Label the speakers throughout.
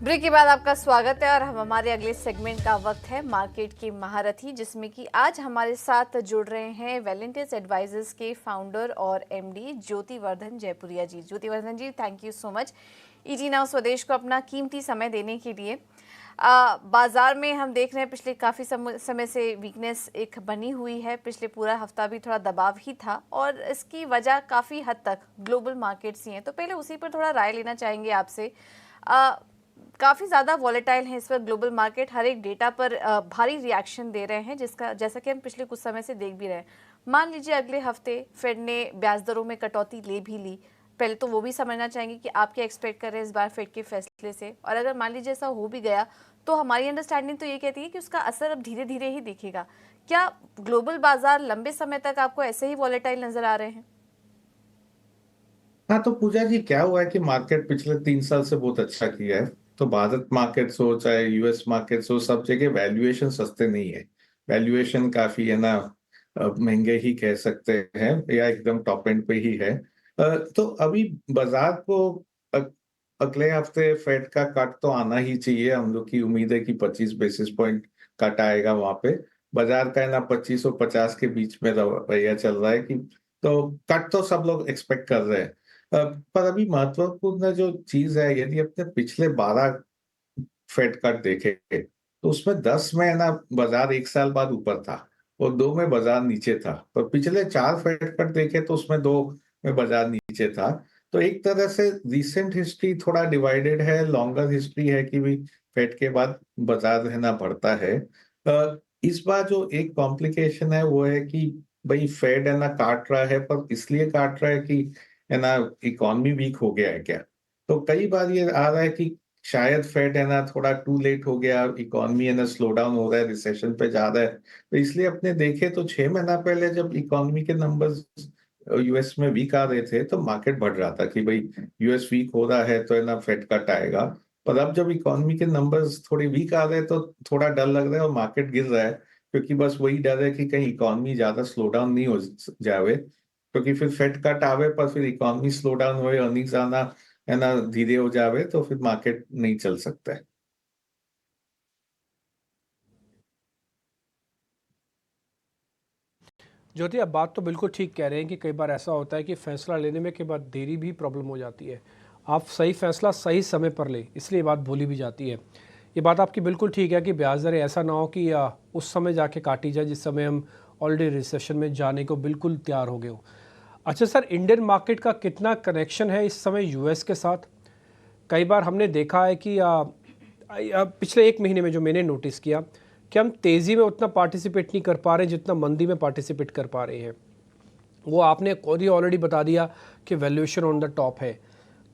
Speaker 1: Break के बाद आपका स्वागत है और हम हमारे अगले सेगमेंट का वक्त है मार्केट की महारथी, जिसमें कि आज हमारे साथ जुड़ रहे हैं वेलेंटिस एडवाइजर्स के फाउंडर और MD Jyotivardhan Jaipuria ji. Jyotivardhan ji, thank you so much easy now स्वदेश को अपना कीमती समय देने के लिए। बाजार में हम देख रहे हैं पिछले काफ़ी समय से वीकनेस एक बनी हुई है। पिछले पूरा हफ्ता भी थोड़ा दबाव ही था और इसकी वजह काफ़ी हद तक ग्लोबल मार्केट्स ही हैं। तो पहले उसी पर थोड़ा राय लेना चाहेंगे आपसे। काफ़ी ज़्यादा वॉलेटाइल है इस वक्त ग्लोबल मार्केट, हर एक डेटा पर भारी रिएक्शन दे रहे हैं, जिसका जैसा कि हम पिछले कुछ समय से देख भी रहे हैं। मान लीजिए अगले हफ्ते फेड ने ब्याज दरों में कटौती ले भी ली, पहले तो वो भी समझना चाहेंगे कि आप क्या एक्सपेक्ट कर रहे हैं इस बार फेड के फैसले से, और अगर मान लीजिए ऐसा हो भी गया तो हमारी अंडरस्टैंडिंग तो ये कहती है कि उसका असर अब धीरे धीरे ही दिखेगा। क्या ग्लोबल बाजार लंबे समय तक आपको ऐसे ही वॉलेटाइल नजर आ रहे हैं?
Speaker 2: हाँ, तो पूजा जी क्या हुआ है कि मार्केट पिछले 3 साल से बहुत अच्छा किया है। तो भारत मार्केट हो चाहे यूएस मार्केट हो, सब जगह वैल्यूएशन सस्ते नहीं है। वैल्यूएशन काफी है ना, महंगे ही कह सकते हैं या एकदम टॉप एंड पे ही है। तो अभी बाजार को अगले हफ्ते फेड का कट तो आना ही चाहिए। हम लोग की उम्मीद है कि 25 बेसिस पॉइंट कट आएगा वहां पे। बाजार का है ना 25 और 50 के बीच में रवैया चल रहा है कि तो कट तो सब लोग एक्सपेक्ट कर रहे हैं। पर अभी महत्वपूर्ण जो चीज है, यदि अपने पिछले 12 फेड कट देखे तो उसमें 10 में है ना बाजार एक साल बाद ऊपर था और 2 में बाजार नीचे था। पर पिछले 4 फेड कट देखे तो उसमें 2 में बाजार नीचे था। तो एक तरह से रिसेंट हिस्ट्री थोड़ा डिवाइडेड है, लॉन्गर हिस्ट्री है कि भी फेड के बाद बाजार है ना बढ़ता है। इस बार जो एक कॉम्प्लिकेशन है वो है कि भाई फेड है ना काट रहा है, पर इसलिए काट रहा है कि है ना इकॉनमी वीक हो गया है क्या। तो कई बार ये आ रहा है कि शायद फेड है ना थोड़ा टू लेट हो गया, इकॉनमी है ना स्लो डाउन हो रहा है, रिसेशन पे जा रहा है। तो इसलिए अपने देखे तो 6 महीना पहले जब इकॉनमी के नंबर्स यूएस में वीक आ रहे थे तो मार्केट बढ़ रहा था कि भाई यूएस वीक हो रहा है तो है ना फेड कट आएगा। पर अब जब इकॉनमी के नंबर्स थोड़ी वीक आ रहे हैं तो थोड़ा डर लग रहा है और मार्केट गिर रहा है, क्योंकि बस वही डर है कि कहीं इकॉनमी ज्यादा स्लो डाउन नहीं हो जावे। क्योंकि फिर फेड कट आवे पर फिर इकॉनमी स्लो डाउन हुए, अर्निंग्स आना है ना धीरे हो जावे तो फिर मार्केट नहीं चल सकता है।
Speaker 3: ज्योति, आप बात तो बिल्कुल ठीक कह रहे हैं कि कई बार ऐसा होता है कि फैसला लेने में के बाद देरी भी प्रॉब्लम हो जाती है। आप सही फैसला सही समय पर लें, इसलिए बात भूली भी जाती है। ये बात आपकी बिल्कुल ठीक है कि ब्याज दरें ऐसा ना हो कि उस समय जाके काटी जाए जिस समय हम ऑलरेडी रिसेशन में जाने को बिल्कुल तैयार हो गए हो। अच्छा सर, इंडियन मार्केट का कितना कनेक्शन है इस समय यूएस के साथ? कई बार हमने देखा है कि पिछले एक महीने में जो मैंने नोटिस किया कि हम तेज़ी में उतना पार्टिसिपेट नहीं कर पा रहे जितना मंदी में पार्टिसिपेट कर पा रहे हैं। वो आपने खुद ही ऑलरेडी बता दिया कि वैल्यूएशन ऑन द टॉप है।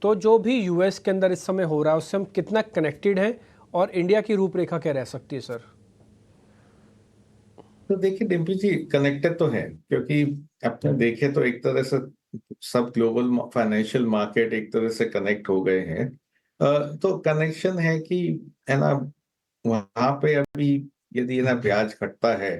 Speaker 3: तो जो भी यूएस के अंदर इस समय हो रहा है उससे हम कितना कनेक्टेड हैं और इंडिया की रूपरेखा क्या रह सकती है सर?
Speaker 2: तो देखिए डिम्पी जी, कनेक्टेड तो है क्योंकि अपने देखे तो एक तरह से सब ग्लोबल फाइनेंशियल मार्केट एक तरह से कनेक्ट हो गए हैं। तो कनेक्शन है कि है ना वहां पे अभी यदि है ना ब्याज घटता है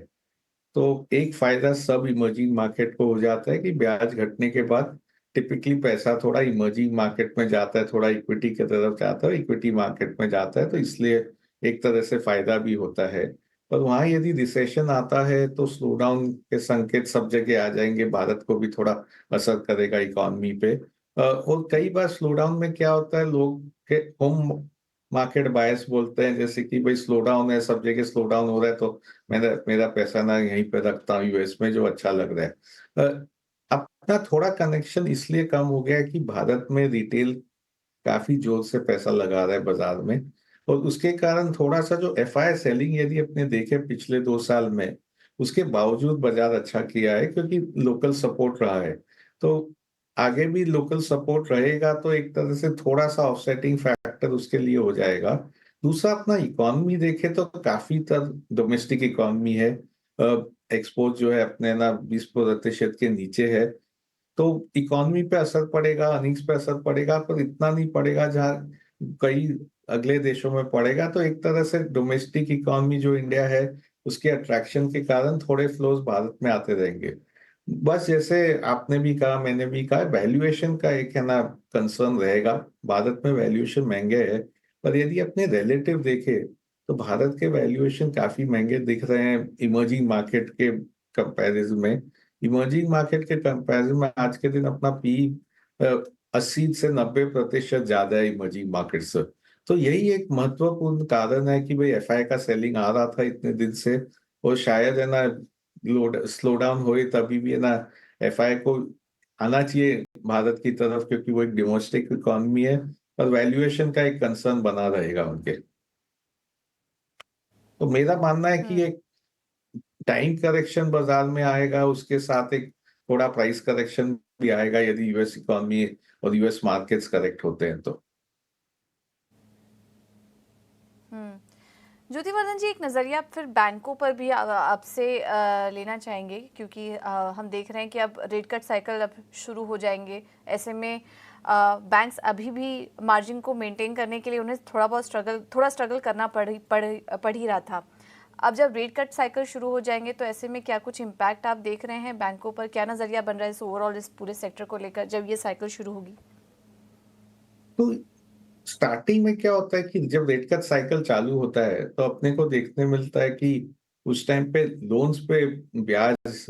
Speaker 2: तो एक फायदा सब इमर्जिंग मार्केट को हो जाता है कि ब्याज घटने के बाद टिपिकली पैसा थोड़ा इमर्जिंग मार्केट में जाता है, थोड़ा इक्विटी की तरफ जाता है, इक्विटी मार्केट में जाता है, तो इसलिए एक तरह से फायदा भी होता है। पर वहां यदि रिसेशन आता है तो स्लो डाउन के संकेत सब जगह आ जाएंगे, भारत को भी थोड़ा असर करेगा इकॉनमी पे। और कई बार स्लो डाउन में क्या होता है, लोग के होम मार्केट बायस बोलते हैं जैसे कि भाई स्लो डाउन है, सब जगह स्लो डाउन हो रहा है तो मेरा मेरा पैसा ना यहीं पे रखता हूँ यूएस में जो अच्छा लग रहा है। अपना थोड़ा कनेक्शन इसलिए कम हो गया है कि भारत में रिटेल काफी जोर से पैसा लगा रहा है बाजार में, और उसके कारण थोड़ा सा जो एफआई सेलिंग यदि अपने देखे पिछले 2 साल में, उसके बावजूद बाजार अच्छा किया है क्योंकि लोकल सपोर्ट रहा है। तो आगे भी लोकल सपोर्ट रहेगा तो एक तरह से थोड़ा सा ऑफसेटिंग फैक्टर उसके लिए हो जाएगा। दूसरा अपना इकोनॉमी देखे तो काफी तर डोमेस्टिक इकोनॉमी है। एक्सपोर्ट जो है अपने ना 20% के नीचे है। तो इकोनॉमी पे असर पड़ेगा, अर्निंग्स पे असर पड़ेगा, पर इतना नहीं पड़ेगा जहाँ कई अगले देशों में पड़ेगा। तो एक तरह से डोमेस्टिक इकोनॉमी जो इंडिया है उसके अट्रैक्शन के कारण थोड़े फ्लोज भारत में आते रहेंगे। बस जैसे आपने भी कहा मैंने भी कहा, वैल्यूएशन का एक है ना कंसर्न रहेगा। भारत में वैल्यूएशन महंगे है, पर यदि अपने रिलेटिव देखे तो भारत के वैल्यूएशन काफी महंगे दिख रहे हैं इमर्जिंग मार्केट के कंपैरिजन में। इमर्जिंग मार्केट के कंपैरिजन में आज के दिन अपना पी 80 से 90% ज्यादा है इमर्जिंग मार्केट से। तो यही एक महत्वपूर्ण कारण है कि भाई एफआई का सेलिंग आ रहा था इतने दिन से, और शायद है ना स्लो डाउन होए तभी भी है ना एफआई को आना चाहिए भारत की तरफ, क्योंकि वो एक डोमेस्टिक इकोनॉमी है, पर वैल्यूएशन का एक कंसर्न बना रहेगा उनके। तो मेरा मानना है कि एक टाइम करेक्शन बाजार में आएगा, उसके साथ एक थोड़ा प्राइस करेक्शन भी आएगा यदि यूएस इकोनॉमी और यूएस मार्केट्स करेक्ट होते हैं तो।
Speaker 1: ज्योतिवर्धन जी, एक नज़रिया आप फिर बैंकों पर भी आपसे लेना चाहेंगे, क्योंकि हम देख रहे हैं कि अब रेट कट साइकिल अब शुरू हो जाएंगे। ऐसे में बैंक्स अभी भी मार्जिन को मेंटेन करने के लिए उन्हें थोड़ा स्ट्रगल करना पड़ ही रहा था। अब जब रेट कट साइकिल शुरू हो जाएंगे तो ऐसे में क्या कुछ इम्पैक्ट आप देख रहे हैं बैंकों पर? क्या नज़रिया बन रहा है इस ओवरऑल इस पूरे सेक्टर को लेकर जब ये साइकिल शुरू होगी?
Speaker 2: तो स्टार्टिंग में क्या होता है कि जब रेट कट साइकिल चालू होता है तो अपने को देखने मिलता है कि उस टाइम पे लोन्स पे ब्याज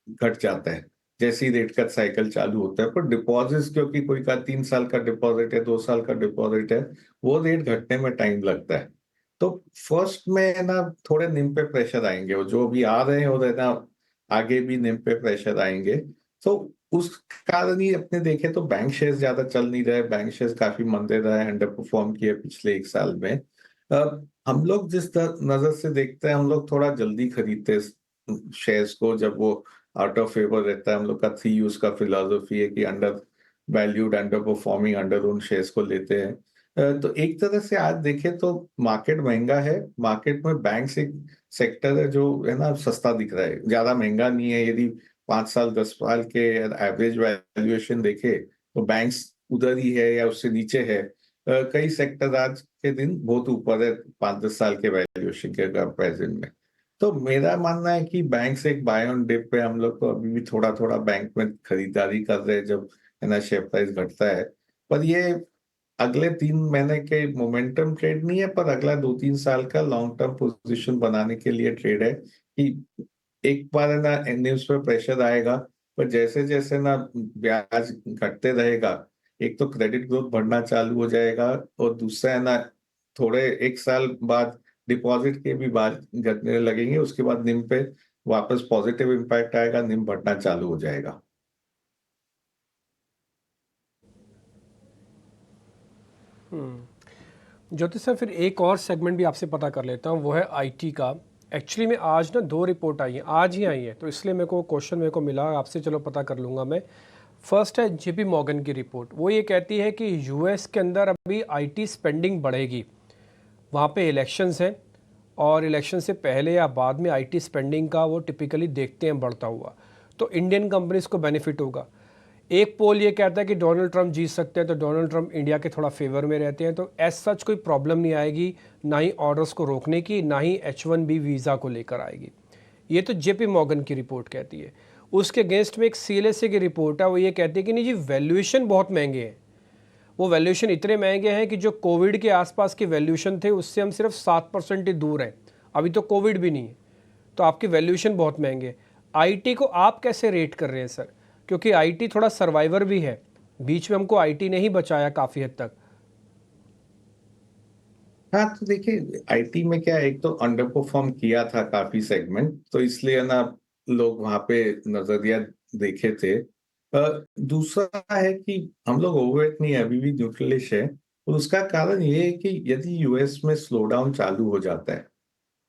Speaker 2: घट जाता है जैसे ही रेट कट साइकिल चालू होता है। पर डिपॉजिट्स, क्योंकि कोई का 3 साल का डिपॉजिट है, 2 साल का डिपॉजिट है, वो रेट घटने में टाइम लगता है। तो फर्स्ट में है ना थोड़े निम पे प्रेशर आएंगे, और जो भी आ रहे हैं और है ना आगे भी निम पे प्रेशर आएंगे। तो उस कारण ही अपने देखे तो बैंक शेयर ज्यादा चल नहीं रहे, बैंक शेयर काफी मंदे रहे, अंडर परफॉर्म किए पिछले 1 साल में। हम लोग जिस नजर से देखते हैं, हम लोग थोड़ा जल्दी खरीदते शेयर्स को जब वो आउट ऑफ फेवर रहता है। हम लोग का 3 यूज का फिलोसफी है कि under valued, under performing, under own shares को लेते हैं। तो एक तरह से आज देखें तो मार्केट महंगा है, मार्केट में बैंक्स एक सेक्टर है जो है ना सस्ता दिख रहा है, ज्यादा महंगा नहीं है। यदि 5 साल 10 साल के एवरेज वैल्यूएशन देखे तो बैंक्स उधर ही है या उससे नीचे है। कई सेक्टर आज के दिन बहुत ऊपर है 5-10 साल के वैल्यूएशन के कंपेरिजन में। तो मेरा मानना है कि बैंक से एक बाय ऑन डिप पे हम लोग को अभी भी थोड़ा थोड़ा बैंक में खरीदारी कर रहे हैं जब है ना शेयर प्राइस घटता है। पर ये अगले 3 महीने के मोमेंटम ट्रेड नहीं है, पर अगला 2-3 साल का लॉन्ग टर्म पोजीशन बनाने के लिए ट्रेड है कि एक बार है ना न्यूज पे प्रेशर आएगा, पर जैसे जैसे ना ब्याज घटते रहेगा, एक तो क्रेडिट ग्रोथ बढ़ना चालू हो जाएगा, और दूसरा है ना थोड़े 1 साल बाद डिपॉजिट के भी बात घटने लगेंगे, उसके बाद निम पे वापस पॉजिटिव इम्पैक्ट आएगा, निम बढ़ना चालू हो जाएगा।
Speaker 3: ज्योति सर, फिर एक और सेगमेंट भी आपसे पता कर लेता हूँ, वो है आईटी का। एक्चुअली में आज ना 2 रिपोर्ट आई हैं, आज ही आई है, तो इसलिए मेरे को मिला आपसे, चलो पता कर लूँगा मैं। फर्स्ट है जेपी मॉर्गन की रिपोर्ट। वो ये कहती है कि यूएस के अंदर अभी आईटी स्पेंडिंग बढ़ेगी। वहाँ पे इलेक्शंस हैं, और इलेक्शन से पहले या बाद में आईटी स्पेंडिंग का वो टिपिकली देखते हैं बढ़ता हुआ, तो इंडियन कंपनीज को बेनिफिट होगा। एक पोल ये कहता है कि डोनाल्ड ट्रंप जीत सकते हैं, तो डोनाल्ड ट्रंप इंडिया के थोड़ा फेवर में रहते हैं, तो एज सच कोई प्रॉब्लम नहीं आएगी, ना ही ऑर्डर्स को रोकने की, ना ही H1B वीज़ा को लेकर आएगी। ये तो जेपी मॉर्गन की रिपोर्ट कहती है। उसके अगेंस्ट में एक CLSA की रिपोर्ट है, वो ये कहती है कि नहीं जी, वैल्यूएशन बहुत महंगे हैं। वो वैल्यूएशन इतने महंगे हैं कि जो कोविड के आसपास के वैल्यूएशन थे उससे हम सिर्फ 7% ही दूर हैं। अभी तो कोविड भी नहीं है, तो आपकी वैल्यूएशन बहुत महंगे। आईटी को आप कैसे रेट कर रहे हैं सर? क्योंकि आईटी थोड़ा सर्वाइवर भी है, बीच में हमको आईटी ने ही बचाया काफ़ी हद तक।
Speaker 2: हाँ, तो देखिए आईटी में क्या है, एक तो अंडर परफॉर्म किया था काफी सेगमेंट, तो इसलिए ना लोग वहां पे नजरिया देखे थे। दूसरा है कि हम लोग ओवरवेट नहीं है, अभी भी न्यूट्रलिश है, और उसका कारण ये है कि यदि यूएस में स्लो डाउन चालू हो जाता है,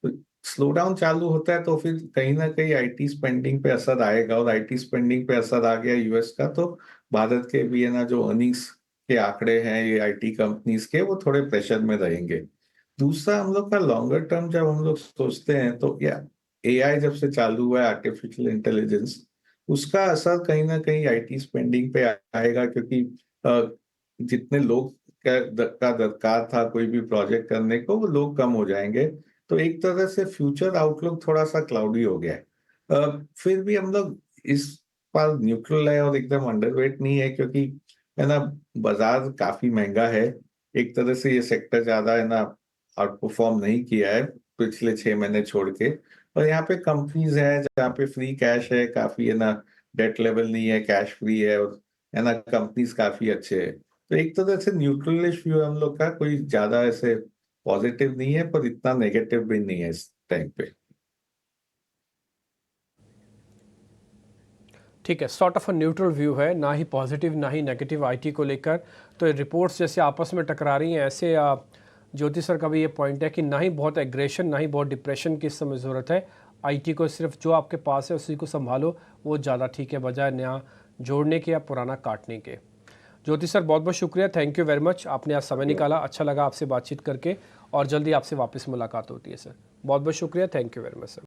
Speaker 2: तो स्लो डाउन चालू होता है तो फिर कहीं ना कहीं आईटी स्पेंडिंग पे असर आएगा, और आईटी स्पेंडिंग पे असर आ गया यूएस का, तो भारत के भी है ना जो अर्निंग्स के आंकड़े हैं ये आईटी कंपनीज के, वो थोड़े प्रेशर में रहेंगे। दूसरा, हम लोग का लॉन्गर टर्म जब हम लोग सोचते हैं तो या एआई जब से चालू हुआ है, आर्टिफिशियल इंटेलिजेंस, उसका असर कहीं ना कहीं आईटी स्पेंडिंग पे आएगा, क्योंकि जितने लोग का दरकार था कोई भी प्रोजेक्ट करने को, वो लोग कम हो जाएंगे। तो एक तरह से फ्यूचर आउटलुक थोड़ा सा क्लाउडी हो गया है। फिर भी हम लोग इस पर न्यूट्रल है और एकदम अंडरवेट नहीं है, क्योंकि है ना बाजार काफी महंगा है, एक तरह से ये सेक्टर ज्यादा है ना आउट परफॉर्म नहीं किया है पिछले 6 महीने छोड़ के। और यहाँ पे कंपनीज है जहाँ पे फ्री कैश है, काफी है ना, डेट लेवल नहीं है, कैश फ्री है ना, कंपनीज काफी अच्छे है। तो एक तरह से न्यूट्रलिश व्यू है हम लोग का, कोई ज्यादा ऐसे पॉजिटिव नहीं है पर इतना नेगेटिव भी नहीं है इस टाइम पे।
Speaker 3: ठीक है, sort of a neutral view है, ना ही पॉजिटिव ना ही नेगेटिव आईटी को लेकर। तो ये रिपोर्ट्स जैसे आपस में टकरा रही हैं, ऐसे ज्योति सर का भी ये पॉइंट है कि ना ही बहुत एग्रेशन ना ही बहुत डिप्रेशन की इस समय ज़रूरत है। आईटी को सिर्फ जो आपके पास है उसी को संभालो, वो ज़्यादा ठीक है, बजाय नया जोड़ने के या पुराना काटने के। ज्योति सर बहुत बहुत शुक्रिया, थैंक यू वेरी मच, आपने आज समय निकाला, अच्छा लगा आपसे बातचीत करके, और जल्दी आपसे वापस मुलाकात होती है सर। बहुत बहुत शुक्रिया, thank you very much sir.